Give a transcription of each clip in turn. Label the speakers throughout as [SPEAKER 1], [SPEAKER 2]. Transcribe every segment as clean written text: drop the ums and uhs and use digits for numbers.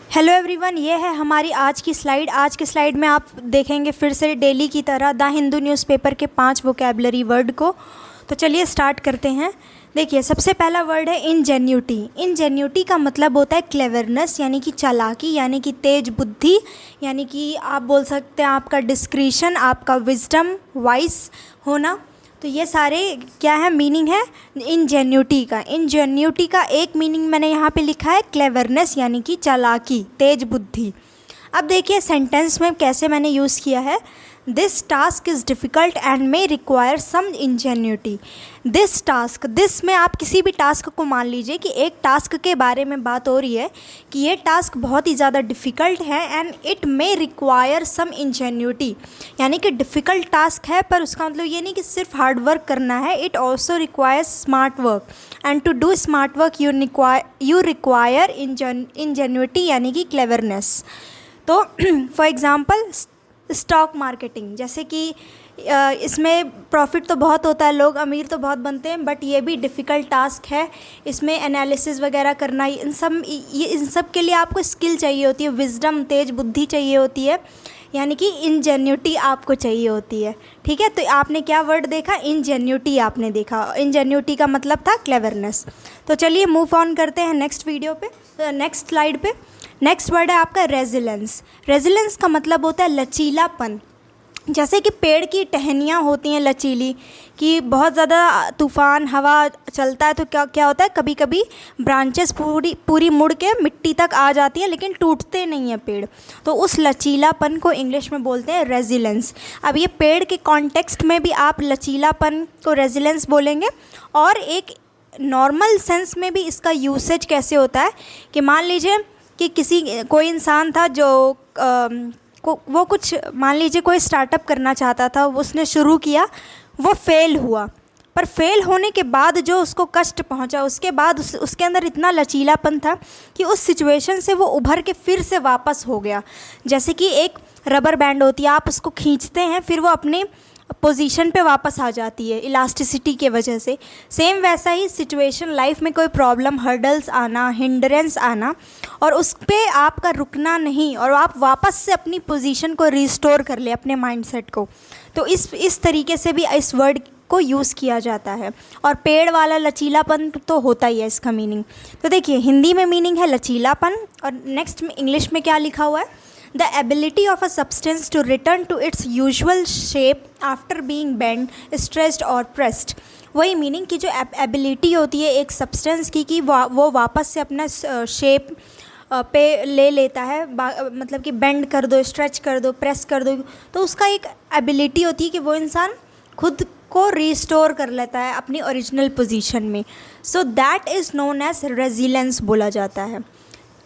[SPEAKER 1] Hello everyone, ये है हमारी आज की स्लाइड। आज की स्लाइड में आप देखेंगे फिर से डेली की तरह द हिंदू न्यूज़पेपर के 5 वोकैबुलरी वर्ड को। तो चलिए स्टार्ट करते हैं। देखिए, सबसे पहला वर्ड है इनजेन्यूटी। इनजेन्यूटी का मतलब होता है क्लेवरनेस, यानी कि चालाकी, यानी कि तेज बुद्धि, यानी कि आप बोल सकते हैं आपका डिस्क्रिशन, आपका विजडम, वाइस होना। तो ये सारे क्या है, मीनिंग है इनजेन्यूटी का। इनजेन्यूटी का एक मीनिंग मैंने यहाँ पे लिखा है क्लेवरनेस, यानी कि चालाकी, तेज बुद्धि। अब देखिए सेंटेंस में कैसे मैंने यूज़ किया है। This task is difficult and may require some ingenuity. This task, this में आप किसी भी टास्क को मान लीजिए कि एक टास्क के बारे में बात हो रही है कि ये टास्क बहुत ही ज़्यादा डिफ़िकल्ट है and it may require some ingenuity, यानी कि डिफ़िकल्ट टास्क है पर उसका मतलब ये नहीं कि सिर्फ हार्ड वर्क करना है। It also requires smart work and to do smart work you require ingenuity, यानी कि क्लेवरनेस। तो फॉर एग्ज़ाम्पल स्टॉक मार्केटिंग, जैसे कि इसमें प्रॉफिट तो बहुत होता है, लोग अमीर तो बहुत बनते हैं, बट ये भी डिफ़िकल्ट टास्क है। इसमें एनालिसिस वगैरह करना, इन सब के लिए आपको स्किल चाहिए होती है, विजडम, तेज बुद्धि चाहिए होती है, यानी कि इंजेन्यूटी आपको चाहिए होती है। ठीक है, तो आपने क्या वर्ड देखा, इंजेन्यूटी आपने देखा। इंजेन्यूटी का मतलब था क्लेवरनेस। तो चलिए मूव ऑन करते हैं नेक्स्ट वीडियो पे, नेक्स्ट स्लाइड पे। नेक्स्ट वर्ड है आपका रेजिलेंस। रेजिलेंस का मतलब होता है लचीलापन। जैसे कि पेड़ की टहनियाँ होती हैं लचीली, कि बहुत ज़्यादा तूफ़ान हवा चलता है तो क्या क्या होता है, कभी कभी ब्रांचेस पूरी मुड़ के मिट्टी तक आ जाती हैं, लेकिन टूटते नहीं हैं पेड़। तो उस लचीलापन को इंग्लिश में बोलते हैं रेजिलेंस। अब ये पेड़ के कॉन्टेक्स्ट में भी आप लचीलापन को रेजिलेंस बोलेंगे, और एक नॉर्मल सेंस में भी इसका यूसेज कैसे होता है कि मान लीजिए कि कोई इंसान था जो वो कुछ, मान लीजिए कोई स्टार्टअप करना चाहता था, उसने शुरू किया, वो फेल हुआ, पर फेल होने के बाद जो उसको कष्ट पहुंचा, उसके बाद उसके अंदर इतना लचीलापन था कि उस सिचुएशन से वो उभर के फिर से वापस हो गया। जैसे कि एक रबर बैंड होती है, आप उसको खींचते हैं, फिर वो अपने पोजीशन पे वापस आ जाती है इलास्टिसिटी के वजह से। सेम वैसा ही सिचुएशन, लाइफ में कोई प्रॉब्लम, हर्डल्स आना, हिंड्रेंस आना, और उस पे आपका रुकना नहीं, और आप वापस से अपनी पोजीशन को रिस्टोर कर ले, अपने माइंडसेट को। तो इस तरीके से भी इस वर्ड को यूज़ किया जाता है। और पेड़ वाला लचीलापन तो होता ही है इसका मीनिंग। तो देखिए, हिंदी में मीनिंग है लचीलापन, और नेक्स्ट में इंग्लिश में क्या लिखा हुआ है, The ability of a substance to return to its usual shape after being bent, stretched or pressed। वही मीनिंग कि जो एबिलिटी होती है एक सब्सटेंस की कि वो वापस से अपना शेप पे ले लेता है, मतलब कि बेंड कर दो, स्ट्रेच कर दो, प्रेस कर दो, तो उसका एक एबिलिटी होती है कि वो इंसान खुद को रिस्टोर कर लेता है अपनी ओरिजिनल पोजीशन में। So that is known as resilience बोला जाता है।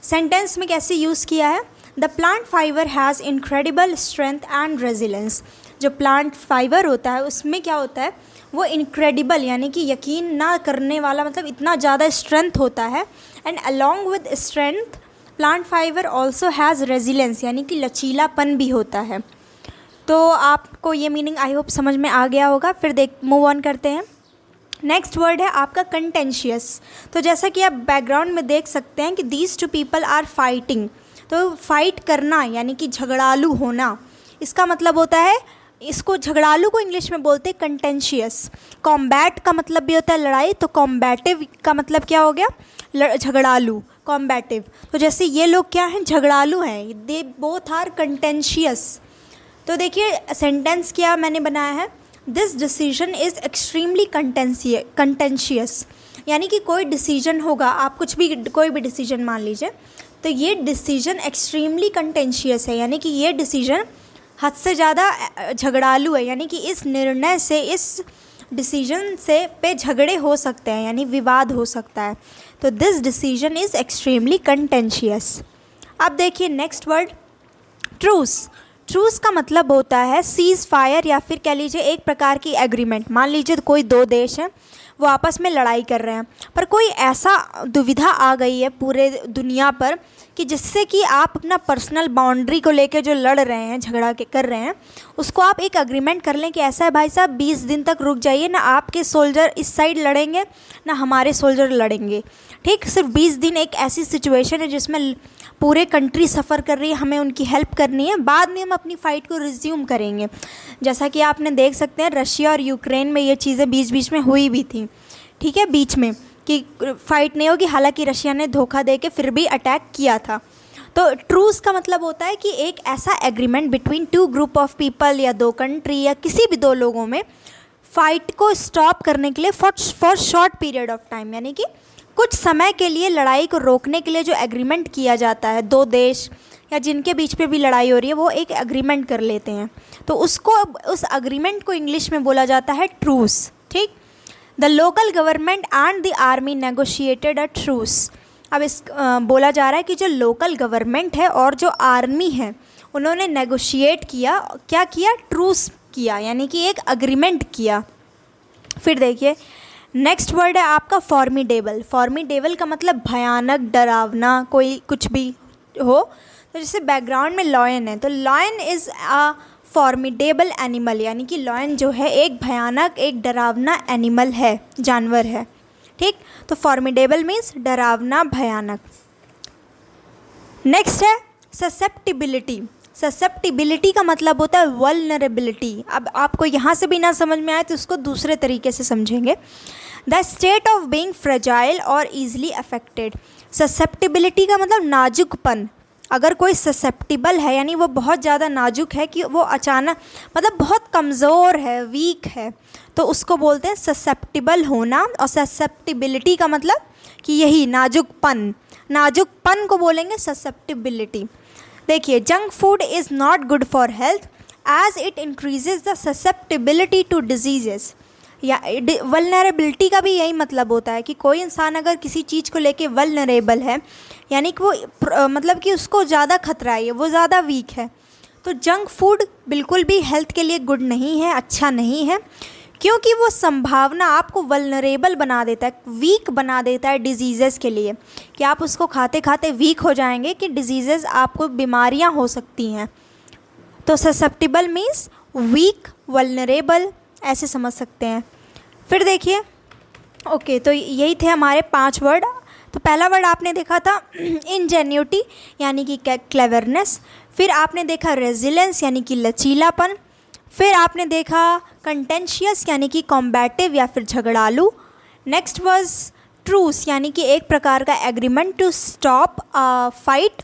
[SPEAKER 1] सेंटेंस में कैसे यूज़ किया है, the plant fibre has incredible strength and resilience. जो प्लांट फाइबर होता है उसमें क्या होता है, वो इनक्रेडिबल, यानी कि यकीन ना करने वाला, मतलब इतना ज़्यादा स्ट्रेंथ होता है। And along with strength plant fibre also has resilience, यानी कि लचीलापन भी होता है। तो आपको ये मीनिंग आई होप समझ में आ गया होगा। फिर मूव ऑन करते हैं। नेक्स्ट वर्ड है आपका कंटेंशियस। तो जैसा कि आप बैकग्राउंड में देख सकते हैं कि these two people are fighting. तो फाइट करना, यानी कि झगड़ालू होना, इसका मतलब होता है, इसको झगड़ालू को इंग्लिश में बोलते हैं कंटेंशियस। कॉम्बैट का मतलब भी होता है लड़ाई, तो कॉम्बैटिव का मतलब क्या हो गया, झगड़ालू, कॉम्बैटिव। तो जैसे ये लोग क्या हैं, झगड़ालू हैं, दे बोथ आर कंटेंशियस। तो देखिए सेंटेंस क्या मैंने बनाया है, this decision is extremely contentious, यानी कि कोई डिसीजन होगा, आप कोई भी डिसीजन मान लीजिए, तो ये डिसीजन एक्सट्रीमली कंटेंशियस है, यानी कि ये डिसीजन हद से ज़्यादा झगड़ालू है, यानी कि इस निर्णय से, इस डिसीजन से पे झगड़े हो सकते हैं, यानी विवाद हो सकता है। तो this decision is extremely contentious. अब देखिए नेक्स्ट वर्ड ट्रूस। ट्रूस का मतलब होता है सीज़ फायर, या फिर कह लीजिए एक प्रकार की एग्रीमेंट। मान लीजिए कोई दो देश हैं, वो आपस में लड़ाई कर रहे हैं। पर कोई ऐसा दुविधा आ गई है पूरे दुनिया पर कि जिससे कि आप अपना पर्सनल बाउंड्री को लेके जो लड़ रहे हैं, झगड़ा के कर रहे हैं, उसको आप एक अग्रीमेंट कर लें कि ऐसा है भाई साहब 20 दिन तक रुक जाइए, ना आपके सोल्जर इस साइड लड़ेंगे ना हमारे सोल्जर लड़ेंगे। ठीक, सिर्फ 20 दिन एक ऐसी सिचुएशन है जिसमें पूरे कंट्री सफ़र कर रही है, हमें उनकी हेल्प करनी है, बाद में हम अपनी फ़ाइट को रिज्यूम करेंगे। जैसा कि आपने देख सकते हैं रशिया और यूक्रेन में ये चीज़ें बीच बीच में हुई भी थी। ठीक है, बीच में कि फ़ाइट नहीं होगी, हालांकि रशिया ने धोखा दे के फिर भी अटैक किया था। तो ट्रूस का मतलब होता है कि एक ऐसा agreement between two group of people या दो कंट्री या किसी भी दो लोगों में फ़ाइट को स्टॉप करने के लिए for short period of time, यानी कि कुछ समय के लिए लड़ाई को रोकने के लिए जो एग्रीमेंट किया जाता है, दो देश या जिनके बीच पे भी लड़ाई हो रही है वो एक एग्रीमेंट कर लेते हैं, तो उसको उस एग्रीमेंट को इंग्लिश में बोला जाता है ट्रूस। ठीक, the local government and the army negotiated a truce. अब इस बोला जा रहा है कि जो लोकल गवर्नमेंट है और जो आर्मी है उन्होंने नेगोशिएट किया, क्या किया, ट्रूस किया, यानी कि एक अग्रीमेंट किया। फिर देखिए नेक्स्ट वर्ड है आपका फॉर्मिडेबल। फॉर्मिडेबल का मतलब भयानक, डरावना, कोई कुछ भी हो। तो जैसे बैकग्राउंड में लॉयन है, तो lion is a formidable animal, यानी कि लॉयन जो है एक भयानक, एक डरावना एनिमल है, जानवर है। ठीक, तो फॉर्मिडेबल मीन्स डरावना, भयानक। नेक्स्ट है ससेप्टिबिलिटी। ससेप्टिबिलिटी का मतलब होता है वल्नरेबिलिटी। अब आपको यहाँ से भी ना समझ में आए तो उसको दूसरे तरीके से समझेंगे। The state of being fragile और ईजिली अफेक्टेड। ससेप्टिबिलिटी का मतलब नाजुकपन। अगर कोई ससेप्टिबल है यानी वो बहुत ज़्यादा नाजुक है कि वो अचानक मतलब बहुत कमज़ोर है, वीक है, तो उसको बोलते हैं ससेप्टिबल होना। और ससेप्टिबिलिटी का मतलब कि यही नाजुकपन, नाजुकपन को बोलेंगे ससेप्टिबिलिटी। देखिए junk food is not good for health as it increases the susceptibility to diseases. या वल्नरेबिलिटी का भी यही मतलब होता है कि कोई इंसान अगर किसी चीज़ को लेके वल्नरेबल है यानी कि वो मतलब कि उसको ज़्यादा खतरा है, वो ज़्यादा वीक है, तो जंक फूड बिल्कुल भी हेल्थ के लिए गुड नहीं है, अच्छा नहीं है, क्योंकि वो संभावना आपको वल्नरेबल बना देता है, वीक बना देता है डिजीज़ेज़ के लिए, कि आप उसको खाते खाते वीक हो जाएंगे, कि डिजीज़ेज़ आपको बीमारियां हो सकती हैं। तो ससेप्टिबल मीन्स वीक, वल्नरेबल, ऐसे समझ सकते हैं। फिर देखिए ओके, तो यही थे हमारे 5 वर्ड। तो पहला वर्ड आपने देखा था इंजेन्यूटी यानी कि क्लेवरनेस। फिर आपने देखा रेजिलेंस यानी कि लचीलापन। फिर आपने देखा कंटेंशियस यानी कि कॉम्बैटिव या फिर झगड़ालू। नेक्स्ट वाज ट्रूस यानी कि एक प्रकार का एग्रीमेंट टू स्टॉप फाइट।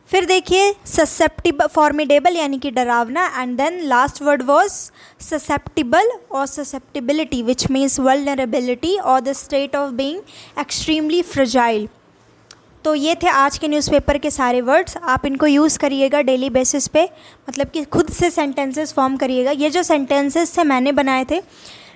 [SPEAKER 1] फिर देखिए ससेप्टिबल, फॉर्मिडेबल यानी कि डरावना। And then last word was susceptible और ससेप्टिबिलिटी विच मीन्स वल्नरेबिलिटी और the state of being extremely fragile. तो ये थे आज के न्यूज़पेपर के सारे वर्ड्स। आप इनको यूज़ करिएगा डेली बेसिस पे, मतलब कि खुद से सेंटेंसेस फॉर्म करिएगा। ये जो सेंटेंसेस थे मैंने बनाए थे।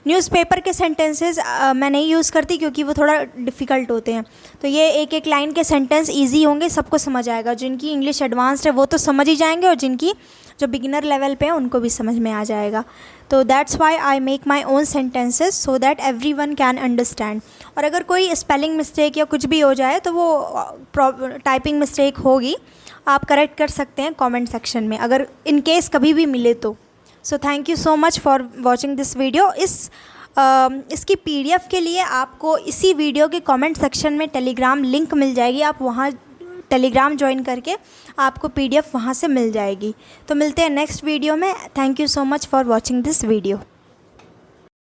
[SPEAKER 1] न्यूज़पेपर के सेंटेंसेस मैं नहीं यूज़ करती क्योंकि वो थोड़ा डिफ़िकल्ट होते हैं। तो ये एक एक लाइन के सेंटेंस इजी होंगे, सबको समझ आएगा। जिनकी इंग्लिश एडवांस्ड है वो तो समझ ही जाएंगे और जिनकी जो बिगिनर लेवल पे है उनको भी समझ में आ जाएगा। तो that's why I make my own sentences so that every one can understand. और अगर कोई स्पेलिंग मिस्टेक या कुछ भी हो जाए तो वो टाइपिंग मिस्टेक होगी, आप करेक्ट कर सकते हैं कमेंट सेक्शन में अगर इन केस कभी भी मिले तो। So thank you so much for watching this video. इसकी PDF के लिए आपको इसी वीडियो के कमेंट सेक्शन में टेलीग्राम लिंक मिल जाएगी। आप वहाँ टेलीग्राम ज्वाइन करके आपको PDF वहाँ से मिल जाएगी। तो मिलते हैं नेक्स्ट वीडियो में। Thank you so much for watching this video.